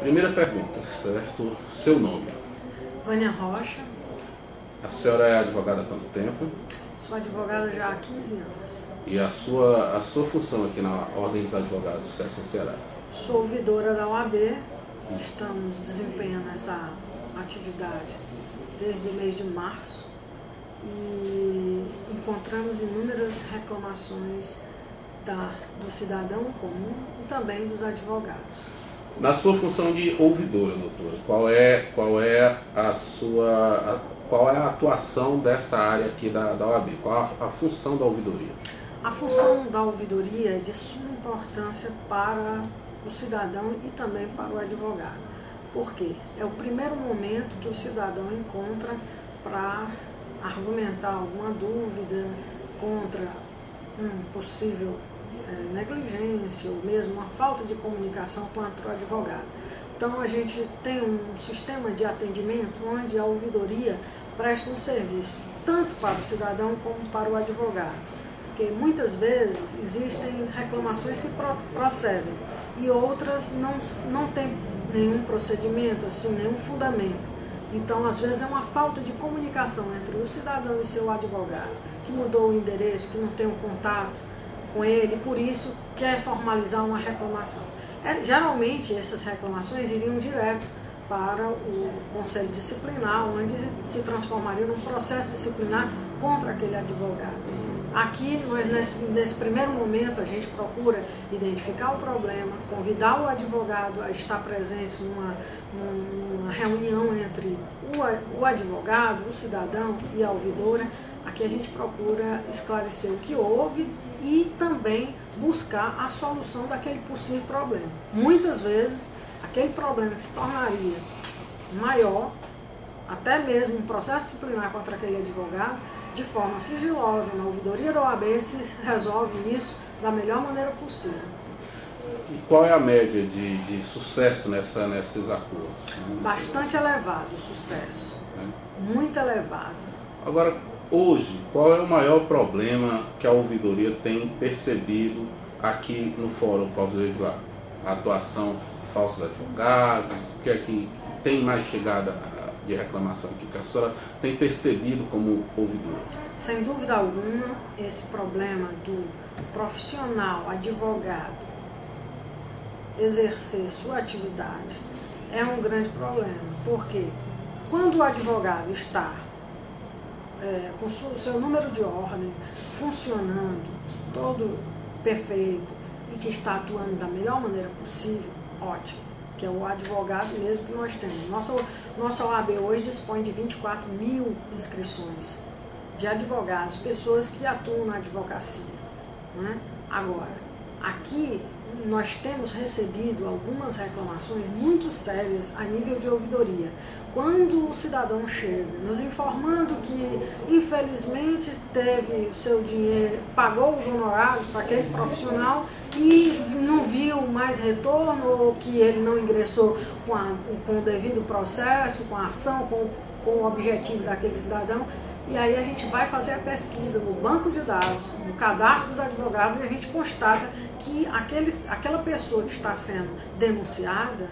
Primeira pergunta, certo? Seu nome? Vânia Rocha. A senhora é advogada há quanto tempo? Sou advogada já há 15 anos. E a sua função aqui na Ordem dos Advogados do SESC Ceará? Sou ouvidora da OAB. Estamos desempenhando essa atividade desde o mês de março e encontramos inúmeras reclamações do cidadão comum e também dos advogados. Na sua função de ouvidora, doutora, qual é a atuação dessa área aqui da OAB? Qual a função da ouvidoria? A função da ouvidoria é de suma importância para o cidadão e também para o advogado. Por quê? É o primeiro momento que o cidadão encontra para argumentar alguma dúvida contra um possível negligência ou mesmo uma falta de comunicação contra o advogado. Então a gente tem um sistema de atendimento onde a ouvidoria presta um serviço tanto para o cidadão como para o advogado. Porque muitas vezes existem reclamações que procedem e outras não têm nenhum procedimento, assim, nenhum fundamento. Então, às vezes, é uma falta de comunicação entre o cidadão e seu advogado, que mudou o endereço, que não tem um contato com ele, por isso quer formalizar uma reclamação. Geralmente, essas reclamações iriam direto para o Conselho Disciplinar, onde se transformaria num processo disciplinar contra aquele advogado. Aqui, nesse primeiro momento, a gente procura identificar o problema, convidar o advogado a estar presente numa reunião entre o advogado, o cidadão e a ouvidora. Aqui a gente procura esclarecer o que houve e também buscar a solução daquele possível problema. Muitas vezes, aquele problema que se tornaria maior, até mesmo um processo disciplinar contra aquele advogado, de forma sigilosa, na ouvidoria da OAB, se resolve isso da melhor maneira possível. E qual é a média de sucesso nesses acordos? Bastante elevado o sucesso, muito elevado. Agora, hoje, qual é o maior problema que a ouvidoria tem percebido aqui no Fórum Povos Legislados? A atuação de falsos advogados, o que é que tem mais chegada de reclamação que a senhora tem percebido como ouvidora? Sem dúvida alguma, esse problema do profissional advogado exercer sua atividade é um grande problema, porque quando o advogado está com o seu número de ordem funcionando, todo perfeito e que está atuando da melhor maneira possível, ótimo. Que é o advogado mesmo que nós temos. Nossa OAB hoje dispõe de 24 mil inscrições de advogados, pessoas que atuam na advocacia. Né? Agora, aqui nós temos recebido algumas reclamações muito sérias a nível de ouvidoria. Quando o cidadão chega nos informando que, infelizmente, teve o seu dinheiro, pagou os honorários para aquele profissional e não viu mais retorno, ou que ele não ingressou com o devido processo, com a ação, com o objetivo daquele cidadão, e aí a gente vai fazer a pesquisa no banco de dados, no cadastro dos advogados, e a gente constata que aquela pessoa que está sendo denunciada,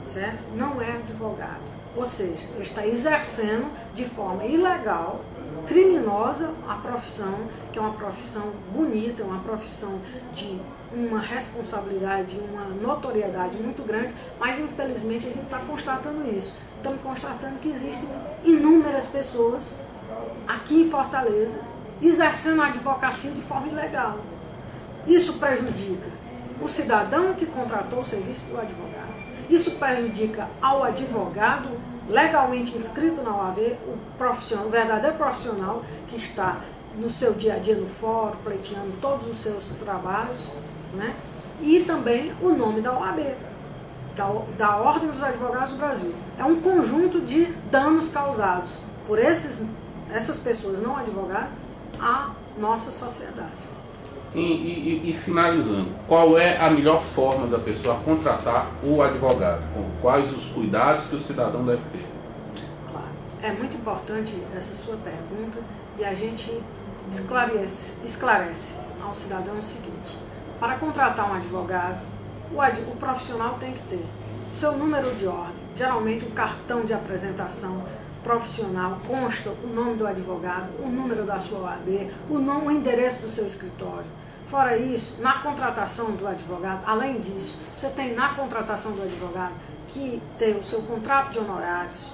certo, não é advogado. Ou seja, ele está exercendo de forma ilegal, criminosa, a profissão, que é uma profissão bonita, uma profissão de uma responsabilidade, uma notoriedade muito grande, mas infelizmente a gente está constatando isso. Estamos constatando que existem inúmeras pessoas aqui em Fortaleza exercendo a advocacia de forma ilegal. Isso prejudica o cidadão que contratou o serviço do advogado. Isso prejudica ao advogado legalmente inscrito na OAB, o verdadeiro profissional que está no seu dia a dia no fórum, pleiteando todos os seus trabalhos, né? E também o nome da OAB, da Ordem dos Advogados do Brasil. É um conjunto de danos causados por essas pessoas não advogadas à nossa sociedade. E finalizando, qual é a melhor forma da pessoa contratar o advogado? Quais os cuidados que o cidadão deve ter? Claro, é muito importante essa sua pergunta e a gente esclarece ao cidadão o seguinte: para contratar um advogado, o profissional tem que ter seu número de ordem. Geralmente o cartão de apresentação profissional consta o nome do advogado, o número da sua OAB, o endereço do seu escritório. Fora isso, na contratação do advogado, além disso, você tem na contratação do advogado que ter o seu contrato de honorários,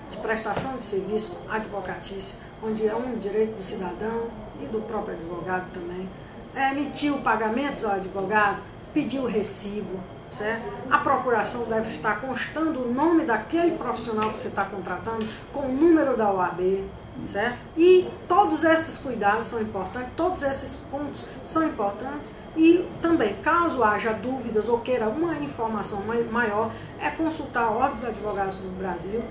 de prestação de serviço advocatício, onde é um direito do cidadão e do próprio advogado também. Emitir o pagamento ao advogado, pedir o recibo, certo? A procuração deve estar constando o nome daquele profissional que você está contratando com o número da OAB, certo? E todos esses cuidados são importantes, todos esses pontos são importantes e também, caso haja dúvidas ou queira uma informação maior, é consultar a Ordem dos Advogados do Brasil,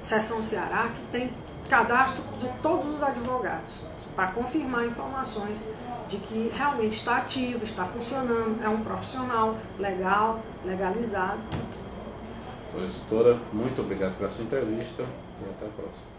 Seção Ceará, que tem cadastro de todos os advogados, para confirmar informações de que realmente está ativo, está funcionando, é um profissional legal, legalizado. Doutora, muito obrigado pela sua entrevista e até a próxima.